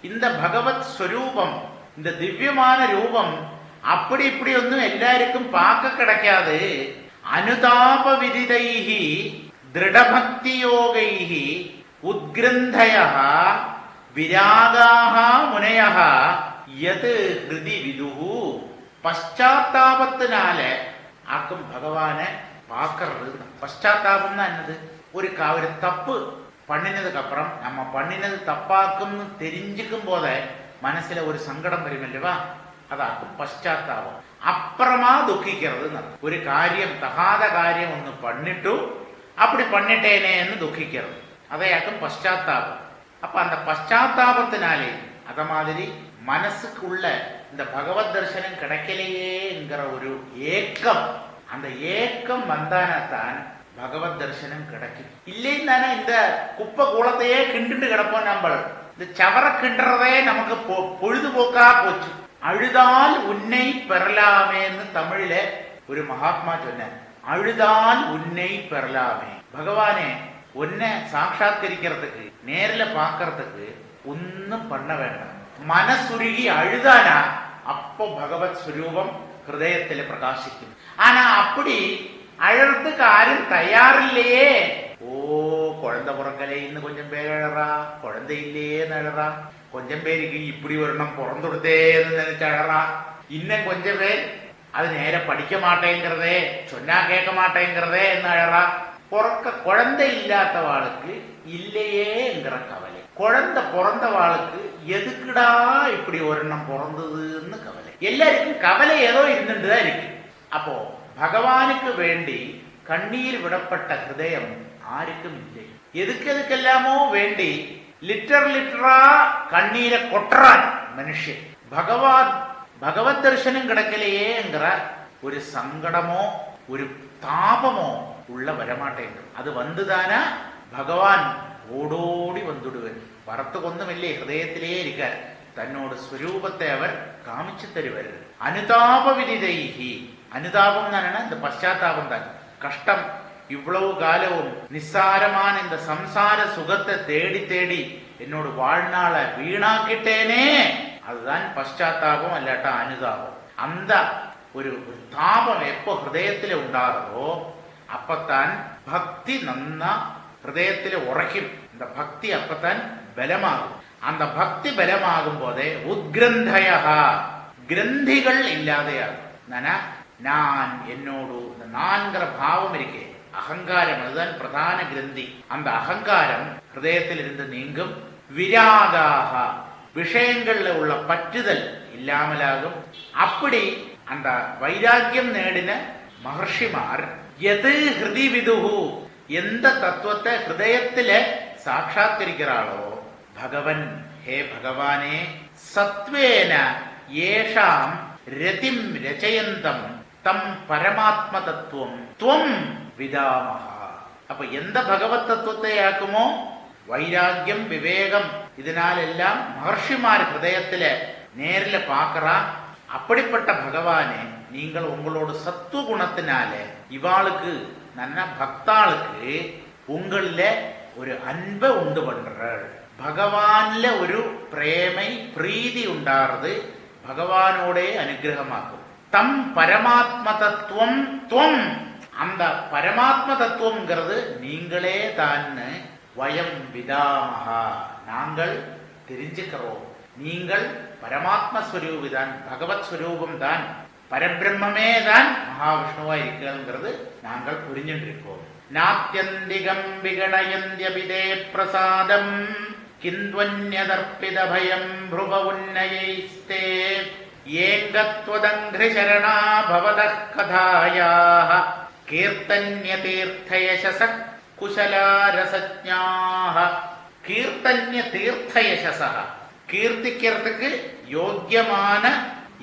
இந்த பகவத் ஸ்வரூபம், இந்த திவ்யமான ரூபம் அப்படி இப்படி ஒன்றும் எல்லாருக்கும் பார்க்க கிடைக்காது. அனுதாப விதிதைஹி திருடபக்தி யோகைஹி உத்கிரந்தயः விராகாः முனையः யத் ஹிருதி விதுஹு. பశ్చాத்தாபத்தினால ஆக்கும் பகவானை பார்க்கறது. பశ్చాத்தாபம்னா என்னது? ஒரு தப்பு பண்ணினதுக்கு அப்புறம் நம்ம பண்ணினது தப்பாக்கும்னு தெரிஞ்சுக்கும் போத மனசுல ஒரு சங்கடம் வரும் இல்லவா, அதாக்கும் பశ్చాத்தாபம். அப்புறமா துக்கிக்கிறது. ஒரு காரியம் தகாத காரியம் ஒன்று பண்ணிட்டு அப்படி பண்ணிட்டேனேன்னு துக்கிக்கிறது, அதையாக்கும் பశ్చాத்தாபம். அப்ப அந்த பశ్చాத்தாபத்தினாலே அத மாதிரி மனசுக்குள்ள இந்த பகவத் தரிசனம் கிடைக்கலையேங்கிற ஒரு ஏக்கம், அந்த ஏக்கம் வந்தானத்தான் பகவத் தரிசனம் கிடைக்கும். இல்லைன்னு இந்த குப்பை கூலத்தையே கிண்டுட்டு கிடப்போம். நம்ம இந்த சவர கிண்டுறதே நமக்கு பொழுதுபோக்கா போச்சு. அழுதால் உன்னை பெறலாமேன்னு தமிழில ஒரு மகாத்மா சொன்னார். அழுதால் உன்னை பெறலாமே. பகவானே உன்னை சாட்சாத்கரிக்கிறதுக்கு நேரில் பார்க்கறதுக்கு ஒன்னும் பண்ண வேண்டாம். மனசுருகி அழுதானா அப்போ பகவத் ஸ்வரூபம் ஹிருதயத்தில் பிரகாசிக்கும். ஆனா அப்படி அழறதுக்கு யாரும் தயாரில்லையே. ஓ குழந்தை பிறக்கலே இன்னும் கொஞ்சம் பேர் அழறா, குழந்தை இல்லையேன்னு அழறா. கொஞ்சம் பேருக்கு இப்படி வரணும் பிறந்துடுதேன்னு நினைச்சு அழறா. இன்னும் கொஞ்சம் பேர் அது நேர படிக்க மாட்டேங்கிறதே, சொன்னா கேட்க மாட்டேங்கிறதே என்ன அழறா. குழந்தை இல்லாதவாளுக்கு இல்லையேங்கிற கவலை, குழந்தை பிறந்தவாளுக்கு எதுக்குடா இப்படி ஒரு எண்ணம் பிறந்ததுன்னு கவலை. எல்லாருக்கும் கவலை ஏதோ இருந்துட்டுதான் இருக்கு. அப்போ பகவானுக்கு வேண்டி கண்ணீர் விடப்பட்ட ஹிருதயம் யாருக்கும் இல்லை. எதுக்கெல்லாமோ வேண்டி லிட்டரா கண்ணீரை கொட்டுறான் மனுஷன். பகவத் தரிசனம் கிடைக்கலையேங்கிற ஒரு சங்கடமோ ஒரு தாபமோ உள்ள வரமாட்டேங்குது. அது வந்துதானா பகவான் ஓடோடி வந்துடுவார். வரத்துக்கு ஒன்றுமில்லை, ஹிருதயத்திலேயே இருக்கார். தன்னோட ஸ்வரூபத்தை அவர் காமிச்சு தருவார். அனுதாப விதிதைஹி. அனுதாபம் தானே இந்த பశ్చాத்தாபம் தான். கஷ்டம் இவ்வளவு காலவும் நிஸ்சாரமான இந்த சம்சார சுகத்தை தேடி தேடி என்னோட வாழ்நாளை வீணாக்கிட்டேனே, அதுதான் பశ్చాத்தாபம், அல்லாட்டா அனுதாபம். அந்த ஒரு தாபம் எப்போ ஹிருதயத்தில் உண்டாகிறதோ அப்பத்தான் பக்தி நன்னா ஹிருதயத்தில் உரைக்கும். இந்த பக்தி அப்பத்தான் பலமாகும். அந்த பக்தி பலமாகும் போதே உத்கிரந்தயா கிரந்திகள் இல்லாதையாகும். நான் என்னோடு இந்த நான்கிற பாவம் இருக்கே, அகங்காரம், அதுதான் பிரதான கிரந்தி. அந்த அகங்காரம் ஹிருதயத்தில் இருந்து நீங்கும். விராகாக விஷயங்கள்ல உள்ள பற்றுதல் இல்லாமலாகும். அப்படி அந்த வைராக்கியம் நேடின மகர்ஷிமார் எது ஹிருதி விதுகு, எந்த தத்துவத்தை ஹிருதயத்தில சாட்சாத்கரிக்கிறாளோ பகவன், ஹே பகவானே, சத்வேன ஏஷாம் ரதிம் ரச்சயந்தம் தம் பரமாத்ம தத்துவம் துவம் விதாமஹா. அப்ப எந்த பகவத் தத்துவத்தை ஆக்குமோ வைராக்கியம் விவேகம் இதனாலெல்லாம் மகர்ஷிமார் ஹிருதயத்துல நேரில் பார்க்கிறா. அப்படிப்பட்ட பகவானே, நீங்கள் உங்களோட சத்துவ குணத்தினால இவாளுக்கு நல்ல பக்தாளுக்கு உங்கள ஒரு அன்பை உண்டு பண்றாள். பகவான்ல ஒரு பிரேமை பிரீதி உண்டாறது பகவானோடே அனுகிரகமாக்கும். தம் பரமாத்ம தத்துவம் துவம். அந்த பரமாத்ம தத்துவம்ங்கிறது நீங்களே தான். வயம் விதாமஹா, நாங்கள் தெரிஞ்சுக்கிறோம். நீங்கள் பரமாத்ம ஸ்வரூபிதான், பகவத் ஸ்வரூபம் தான், பரபிரம்மே தான் மகாவிஷ்ணுவா இருக்கிறது நாங்கள் புரிஞ்சுட்டு இருக்கோம். நாத்யந்திகம் விகணயந்தியபிதே பிரசாதம் கிந்த்வன்யதர்ப்பித பயம் ப்ருவ உன்னயைஸ்தே ஏங்கத்வதங்கிரி சரணா பவதः கதாயாः கீர்த்தன்ய தீர்த்தயசஸ குஷலாரசஜ்ஞாः. கீர்த்தன்ய தீர்த்தயசஸ, கீர்த்திக்கிறதுக்கு யோக்கியமான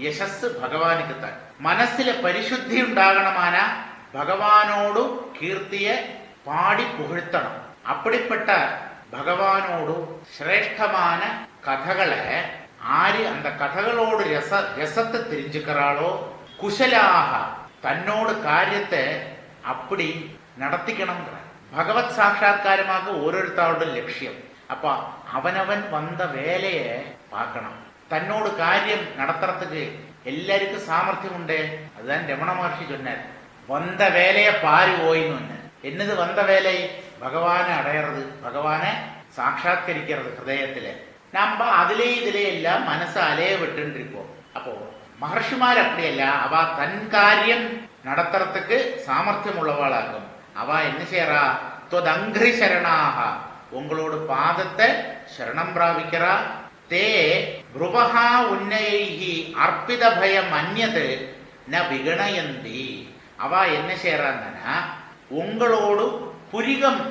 யசஸ் பகவானுக்கு தான். മനസ്സിൽ പരിശുദ്ധി ഉണ്ടാകണമാന ഭഗവാനോട് കീർത്തിയെ പാടി പുകഴ്ത്തണം. അപ്പടിപ്പെട്ട ഭഗവാനോട് ശ്രേഷ്ഠமான കഥകളെ ആര് அந்த കഥകളോട് രസത്തെ തിരിഞ്ചുക്കറാളോ കുശലാഹ തന്നോട് കാര്യത്തെ அப்படி நடத்திக்கணும். பகவத் சாட்சா்காரமாக ஓரோருத்தரோட லட்சியம். அப்ப அவனவன் வந்த வேலையை பார்க்கணும். தன்னோடு காரியம் நடத்துறதுக்கு எல்லாருக்கும் சாமர்த்தியம் உண்டு. அதுதான் ரமண மகர்ஷி சொன்னார், வந்த வேலைய பாரு ஓயின்னு. என்னது வந்த வேலை? பகவானை அடையிறது, பகவானை சாட்சாத்கரிக்கிறது ஹிருதயத்துல. நம்ம அதிலே இதிலே எல்லாம் மனசு அலைய விட்டு இருப்போம். அப்போ மகர்ஷிமார் அப்படியல்ல, அவ தன் காரியம் நடத்துறதுக்கு சாமர்த்தியம் உள்ளவாளாகும். அவ என்ன செய்யறா? தொதங்கிரி சரணாக, உங்களோட பாதத்தை சரணம் பிராபிக்கிறா. தே ப்ருவஹா உன்னைஹி அர்ப்பித பயம் அந்யது ந விகணயந்தி. அவ என்ன செய்யறாங்கன்னா, உங்களோடு புரிகம்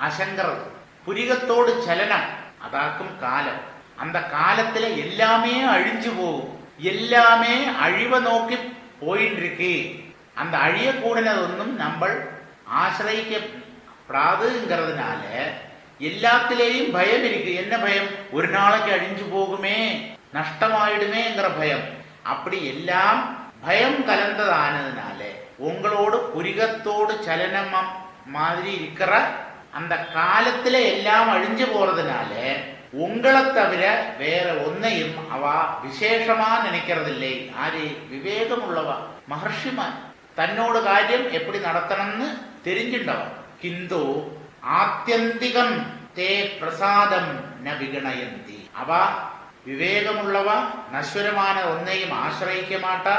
அசங்கிறது, புரிகத்தோடு சலனம், அதாக்கும் காலம். அந்த காலத்துல எல்லாமே அழிஞ்சு போகும், எல்லாமே அழிவை நோக்கி போயிட்டு இருக்கு. அந்த அழியக்கூடியதொன்னும் நம்ம ஆசிரியக்கப்படாதுங்கிறதுனால எல்லாத்திலேயும் பயம் இருக்கு. என்ன பயம்? ஒரு நாளைக்கு அழிஞ்சு போகுமே, நஷ்டமாயிடுமேங்கிற பயம். அப்படி எல்லாம் பயம் கலந்ததானதுனால உங்களோடு புரிகத்தோடு சலனம் மாதிரி இருக்கிற அந்த காலத்துல எல்லாம் அழிஞ்சு போறதுனால உங்களை தவிர வேற ஒன்னையும் அவ விசேஷமா நினைக்கிறதில்லை. ஆര്? விவேகம் உள்ளவா மகர்ஷிமார். தன்னோட காரியம் எப்படி நடத்தணும்னு தெரிஞ்சுண்டவா. கிந்து ஆத்தியந்திகம் தே பிரசாதம் ந விகணயந்தி. அவ விவேகமுள்ளவா, நശ്വരமான ஒன்னையும் ஆசிரியிக்க மாட்டா.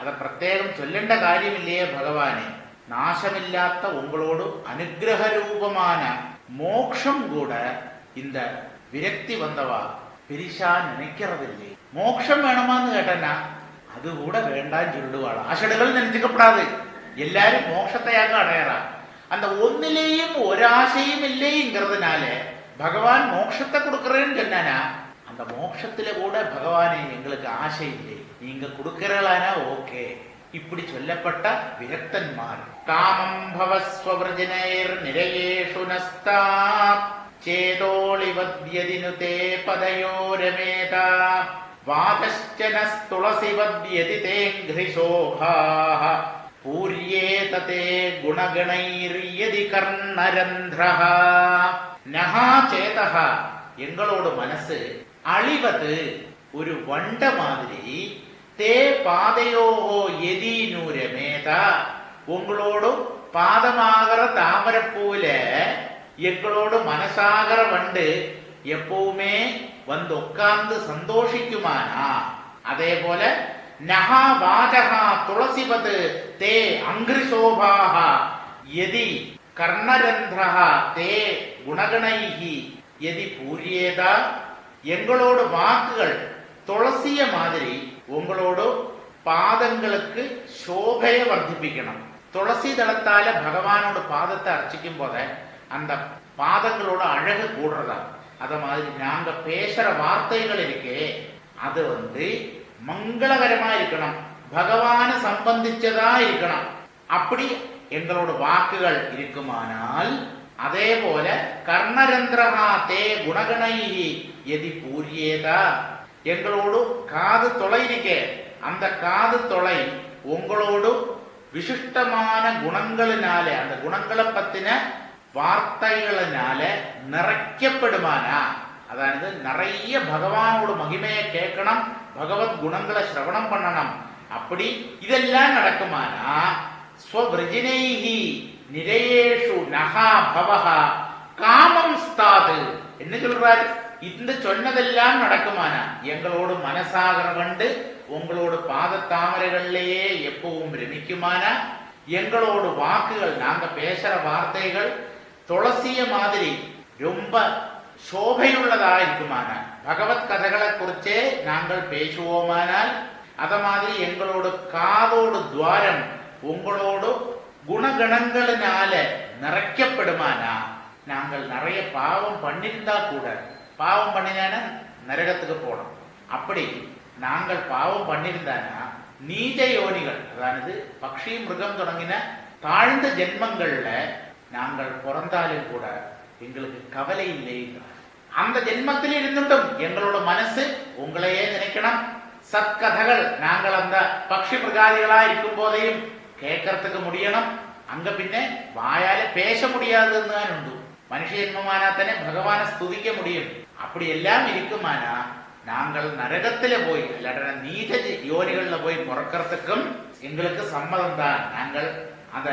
அதை பிரத்യേകം ചൊല്ലേണ്ട കാര്യമില്ലயே ഭഗവാനെ. நாசமில்லாத உங்களோடு அனுகிரக ரூபமான மோட்சம் கூட இந்த விரக்தி வந்தவா பெரிசா நினைக்கிறதில்லை. மோட்சம் வேணுமான்னு கேட்டனா அது கூட வேண்டான்னு சொல்லிடுவாள். ஆசைகள் நினைச்சுக்கப்படாது. எல்லாரும் மோட்சத்தையாக அடையறா. அந்த ஒன்னிலேயும் ஒராசையும் இல்லைங்கிறதுனால பகவான் மோட்சத்தை கொடுக்கறேன்னு சொன்னானா, அந்த மோட்சத்தில கூட பகவானே எங்களுக்கு ஆசை இல்லை, நீங்க கொடுக்கறானா ஓகே. இப்படி சொல்லப்பட்ட விரக்தன்மார். காமம் பவஸ்வவ்ரஜனைர் நிரயேஷு நஸ்தா சேதோளிவத்யதினுதே பதயோரமேதா வாதஸ்சனஸ்துளசிவத்யதி தேங்க்ரிசோபாஹ பூர்யேததே குணகணைர்யதி கர்ணரந்திரஹ. நஹா சேதஹ, எங்களோட மனசு அழிவது ஒரு வண்ட மாதிரி. தே பாதையோகோ எதீனூரமேதா, உங்களோடு பாதமாகிற தாமரப்பூல எங்களோடு மனசாகிற வண்டு எப்பவுமே வந்து உட்கார்ந்து சந்தோஷிக்குமானா, அதே போல நஹா வாஜகா துளசிபது தே அங்கிரிசோபாஹ யதி கர்ணரந்திரஹ தே குணகணைஹி யதி பூரியேதா, எங்களோட வாக்குகள் துளசிய மாதிரி உங்களோட பாதங்களுக்கு சோபையை வர்த்திப்பிக்கணும். துளசி தளத்தால பகவானோட பாதத்தை அர்ச்சிக்கும் போத அந்த பாதங்களோட அழகு கூடுறதா. அத மாதிரி நாங்க பேசுற வார்த்தைகள் இருக்கே, அது மங்களகரமா இருக்கணும், பகவான சம்பந்திச்சதா இருக்கணும். அப்படி எங்களோட வாக்குகள் இருக்குமானால், அதே போல கர்ணரந்திரஹா தே குணகணைஹி யதி பூரியேதா, எங்களோடு காது தொலை இருக்கே, அந்த காது தொலை உங்களோடு விசிஷ்டமான குணங்களினால, அந்த குணங்களை பத்தின வார்த்தைகளினால நிறைக்கப்படுமானா, அதாவது நிறைய பகவானோட மகிமையை கேட்கணும், பகவத் குணங்களை சிரவணம் பண்ணணும். அப்படி இதெல்லாம் நடக்குமானா ஸ்வவ்ரஜினைஹி நிரயேஷு நஹா பவஹா காமம் ஸ்தாது. என்ன சொல்றாரு? இந்த சொன்னதெல்லாம் நடக்குமானா எங்களோடு மனசாகர வண்டு உங்களோட பாத தாமரைகள்லயே எப்பவும் ரமிக்குமானா, எங்களோட வாக்குகள் நாங்க பேசுற வார்த்தைகள் துளசிய மாதிரி ரொம்ப சோபையுள்ளதா இருக்குமானா, பகவத் கதைகளை குறிச்சே நாங்கள் பேசுவோமானால், அத மாதிரி எங்களோட காதோடு துவாரம் உங்களோடு குணகணங்களினால நிறைக்கப்படுமானா, நாங்கள் நிறைய பாவம் பண்ணிருந்தா கூட, பாவம் பண்ணினான நரகத்துக்கு போனோம். அப்படி நாங்கள் பாவம் பண்ணிருந்தானா நீஜ யோனிகள், அதாவது பக்ஷி மிருகம் தொடங்கின தாழ்ந்த ஜென்மங்கள்ல நாங்கள் பிறந்தாலும் கூட எங்களுக்கு கவலை இல்லை. அந்த ஜென்மத்தில் இருந்துட்டும் எங்களோட மனசு உங்களையே நினைக்கணும். சத்கதைகள் நாங்கள் அந்த பக்ஷி மிருகாதிகளா இருக்கும் போதையும் கேட்கறதுக்கு முடியணும். அங்க பின்ன வாயால பேச முடியாதுன்னு தான் உண்டு. மனுஷ ஜென்மமானா தானே பகவானை ஸ்துதிக்க முடியும். அப்படி எல்லாம் இருக்குமானா நாங்கள் நரகத்தில போய் இல்லாட்ட நீத யோனிகள்ல போய் பிறக்கிறதுக்கும் எங்களுக்கு சம்மதம் தான். நாங்கள் அத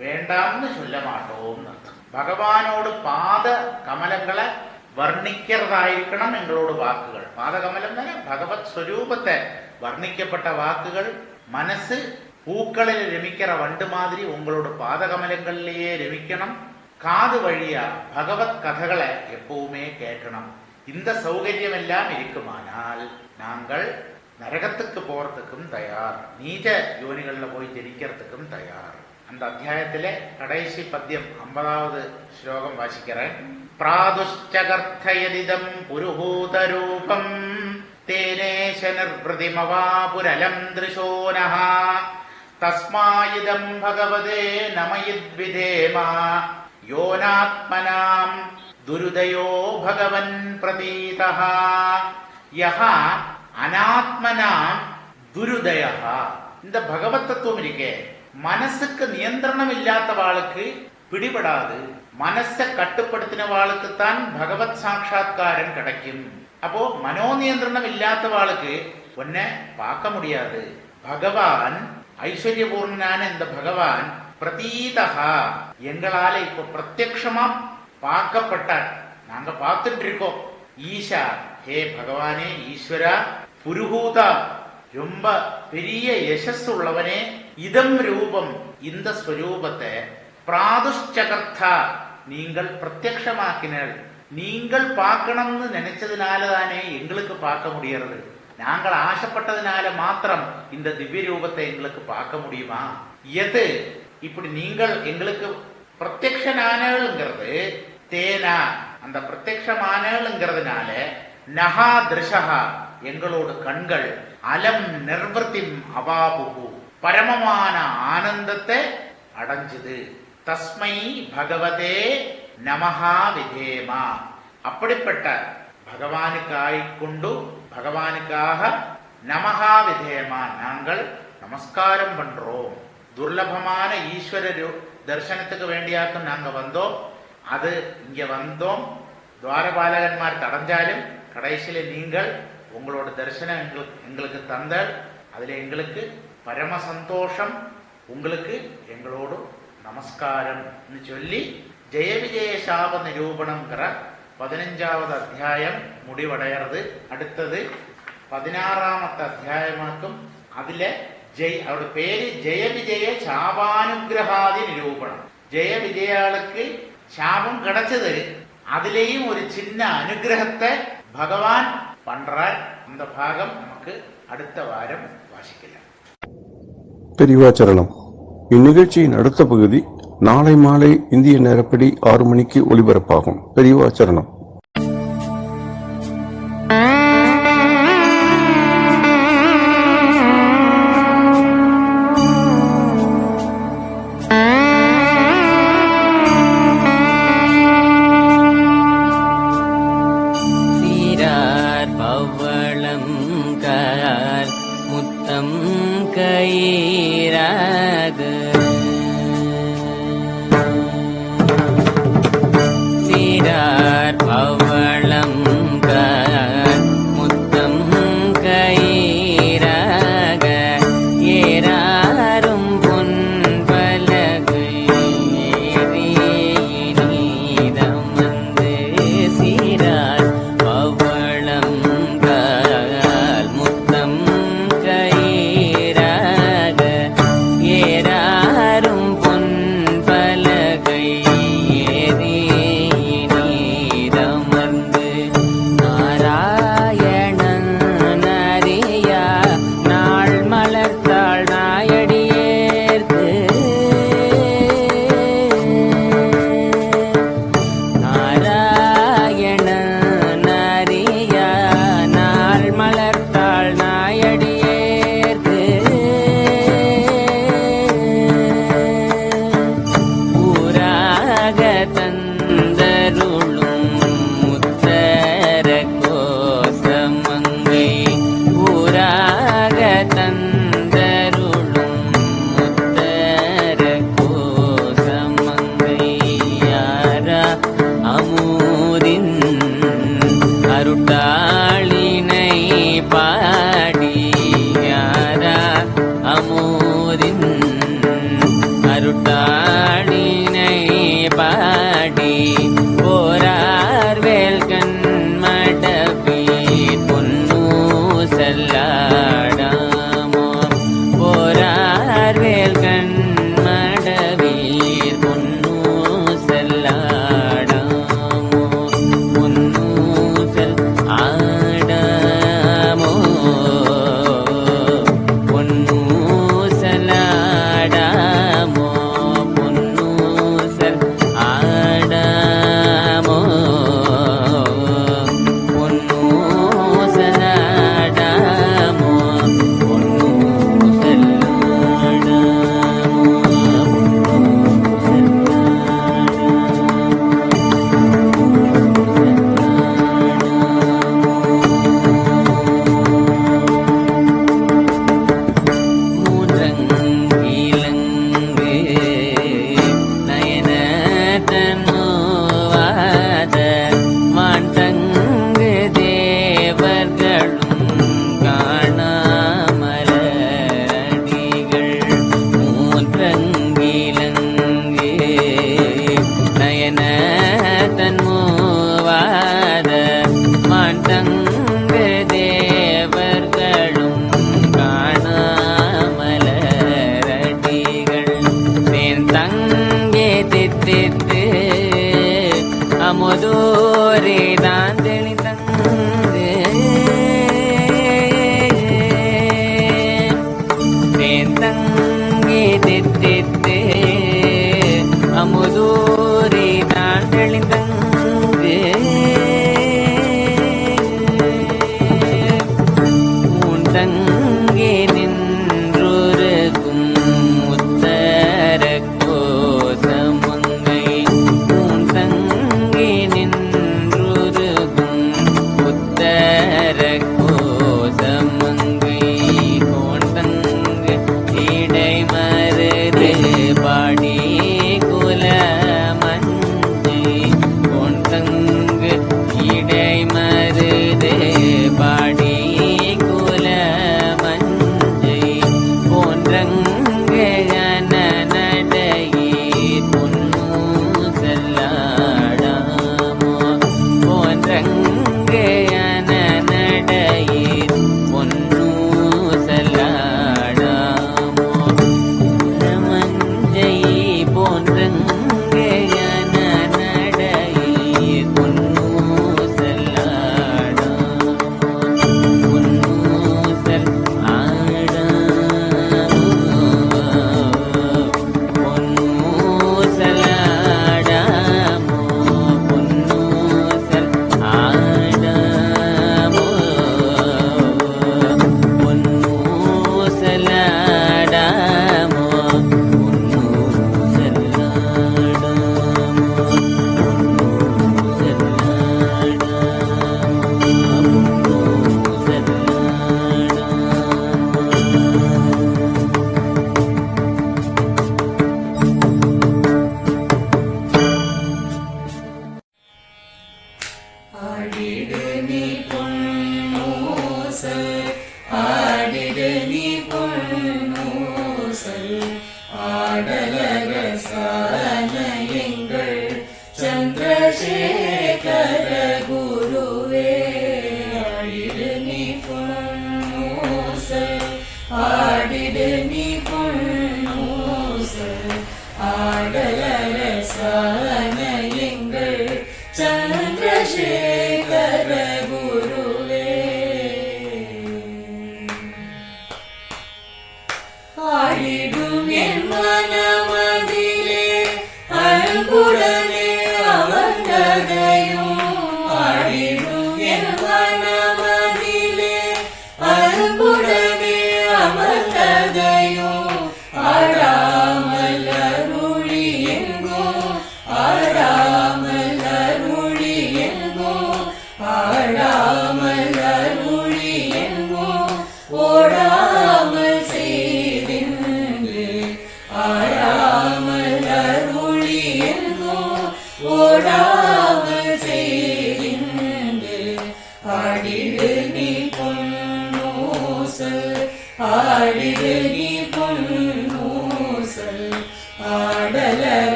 வேண்டாம்னு சொல்ல மாட்டோம்னு அர்த்தம். பகவானோடு பாத கமலங்களை வர்ணிக்கிறதாயிருக்கணும் எங்களோட வாக்குகள். பாதகமலம் தானே பகவத் ஸ்வரூபத்தை வர்ணிக்கப்பட்ட வாக்குகள். மனசு பூக்களில் ரமிக்கிற வண்டு மாதிரி உங்களோட பாதகமலங்கள்லயே ரமிக்கணும். காது வழியா பகவத் கதைகளை எப்பவுமே கேட்கணும். இந்த சௌகரியம் எல்லாம் இருக்குமானால் நாங்கள் நரகத்துக்கு போறதுக்கும் தயார், நீச்ச யோனிகள்ல போய் ஜனிக்கிறதுக்கும் தயார். அந்த அத்தியாயத்திலே கடைசி பத்தியம் 50வது ஸ்லோகம் வாசிக்கிறேன். பிராதுஷ்சகர்த்தயதிதம் புருஹூதரூபம் தேனேஷ நிர்பிருதிமவாபுரலம் திருஷோனஹ தஸ்மாயிதம் பகவதே நமயித்விதேமா யோனாத்மனாம் துருதயோ பகவன் பிரதீதஹ யஹ அனாத்மனாம் துருதயஹ. இந்த பகவத் தத்துவம் இருக்கே, மனசுக்கு நியந்திரணம் இல்லாத வாளுக்கு பிடிபடாது. மனசை கட்டுப்படுத்தின வாளுக்குத்தான் பகவத் சாட்சா்காரம் கிடைக்கும். அப்போ மனோநியந்திரணம் இல்லாத வாளுக்கு ஒன்ன பார்க்க முடியாது. பகவான் ஐஸ்வர்யபூர்ணனான இந்த பகவான் பிரதீதஹா எங்களால இப்போ பிரத்யக்ஷமா பார்க்கப்பட்டார். நாங்க பார்த்துட்டு இருக்கோம். ஈஷா, ஹே பகவானே ஈஸ்வரா, புருஹூதா ரொம்ப பெரிய யசஸ் உள்ளவனே, இதம் ரூபம் இந்த ஸ்வரூபத்தை பிராதுஷ்சகர்த்தா நீங்கள் பிரத்யக்ஷமாக்கினால். நீங்கள் பார்க்கணும்னு நினைச்சதுனாலதானே எங்களுக்கு பார்க்க முடியறது. நாங்கள் ஆசைப்பட்டதுனால மாத்திரம் இந்த திவ்ய ரூபத்தை எங்களுக்கு பார்க்க முடியுமா? எது இப்படி நீங்கள் எங்களுக்கு பிரத்யக்ஷனானேங்கிறது தேனா அந்த பிரத்யக்ஷமானேங்கிறதுனால நகா திருஷகா எங்களோட கண்கள் அலம் நிர்வர்த்திம் அவாபுகு பரமமான ஆனந்தத்தை அடைஞ்சது. தஸ்மை பகவதே நமஹா விதேமா. அப்படிப்பட்ட பகவானுக்காய்கொண்டு பகவானுக்காக நமஹா விதேமா நாங்கள் நமஸ்காரம் பண்றோம். துர்லபமான ஈஸ்வர தர்சனத்துக்கு வேண்டியாக்கும் நாங்க வந்தோம். அது இங்க வந்தோம். துவாரபாலகன்மார் தடைஞ்சாலும் கடைசியில நீங்கள் உங்களோட தரிசனம் எங்களுக்கு தந்தால் அதுல எங்களுக்கு பரம சந்தோஷம். உங்களுக்கு எங்களோடு நமஸ்காரம் சொல்லி ஜெய விஜய சாப நிரூபணம்ங்கிற 15வது அத்தியாயம் முடிவடைகிறது. அடுத்தது 16ாமത്തെ அத்தியாயமாக்கும். அதுல அவருடைய பேரு ஜெய விஜய சாபானுகிரகாதி நிரூபணம். ஜெய விஜயாளுக்கு சாபம் கிடைச்சது, அதுலேயும் ஒரு சின்ன அனுகிரகத்தை பகவான் பண்றார். அந்த பாகம் நமக்கு அடுத்த வாரம் வாசிக்கலாம். பெரியவாச்சரணம். இந்நிகழ்ச்சியின் அடுத்த பகுதி நாளை மாலை இந்திய நேரப்படி 6 மணிக்கு ஒலிபரப்பாகும். பெரியவாச்சரணம். நாராயண அமுதோரே தான் தெளிதங்கு தேந்தங்கே தித்தித்தே அமுதோரே தான் தெளிதங்கு தங்கே நின்றொருகும் உத்தர கோசமங்கை தங்கே நின்றொருகும் உத்தர கோசமங்கை கோண்டங்கு இடை மருது பாடி குல மஞ்சை கோண்டங்கு இடை மருது பாடி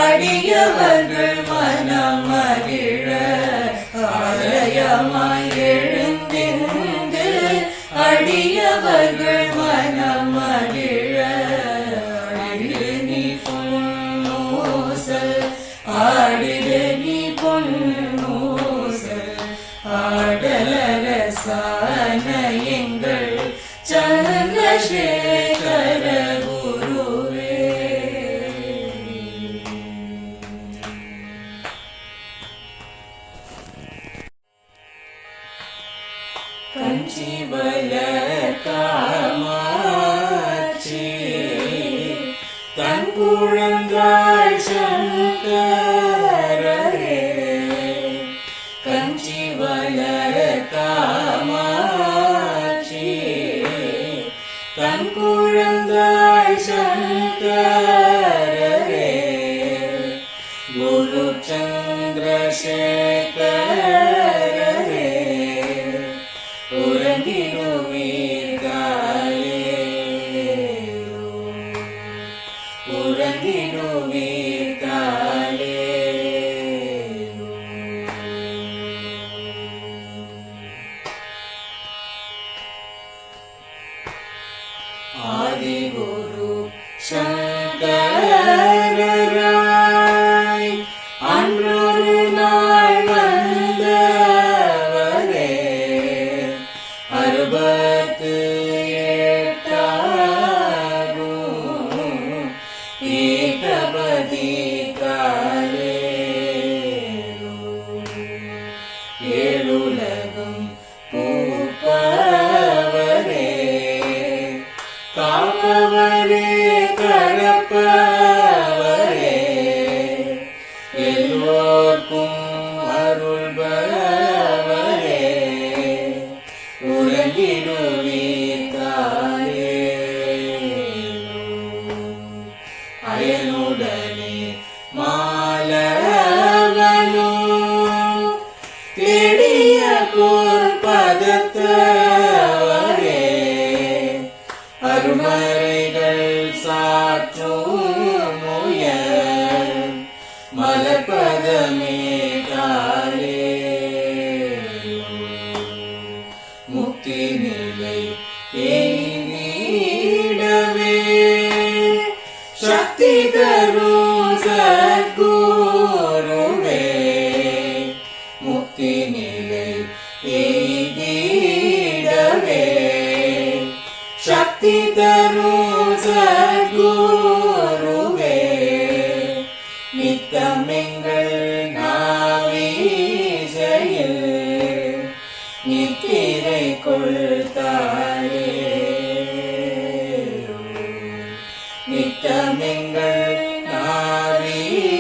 அடியவர்கள் மனம் மகிழ ஆலயமாய் எழுந்திருந்து அடியவர்கள் மனம் மகிழ ஆடிடு நீ பொன்னூசல் ஆடிடு நீ பொன்னூசல் ஆடலரசான எங்கள் சந்திரசேகர குருவே கஞ்சிவல காமாட்சி தன் குழந்தாள் சங்கரரே கஞ்சிவல காமாட்சி தன் குழந்தாள் சங்கரரே குரு சந்திரசேகரரே ஆதிகுரு சங்கரராய் அன்றொரு நாள் வந்தவரே 68 பீட்டபதி காலேரோ ஏழுலகம் பூப்பவரே காப்பவரே கரப்பவரே எல்லோர்க்கும் அருள்பவரே உறங்கிடுவீர்காலே அயனுடனே மாலவனோ தேடிய பொற்பதத்தவரே அருமறைகள் சாற்றும் முயல் மலர்பதமே காலே முக்தி நிலை எய்திடவே சக்தி தரும் சத்குருவே முக்தி நிலை எய்திடவே சக்தி தரும் சத்குருவே நித்தமெங்கள் நாவீசையில் நித்திரை கொள்தாளே நித்தமெங்கள் நாவீசையில்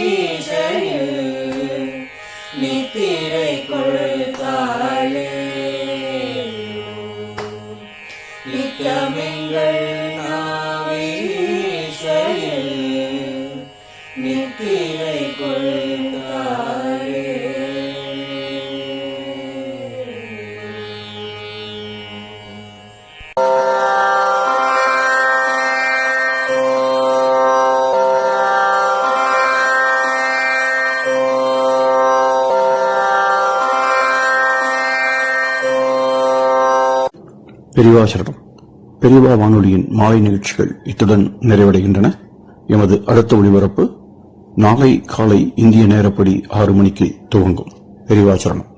நித்திரை கொள்தாளே நித்தமெங்கள் நாவீசையில் நித்திரை கொள்தாளே பெரியவா சரணம். பெரியவா வானொலியின் மாலை நிகழ்ச்சிகள் இத்துடன் நிறைவடைகின்றன. எமது அடுத்த ஒளிபரப்பு நாளை காலை இந்திய நேரப்படி 6 மணிக்கு துவங்கும். பெரியவா சரணம்.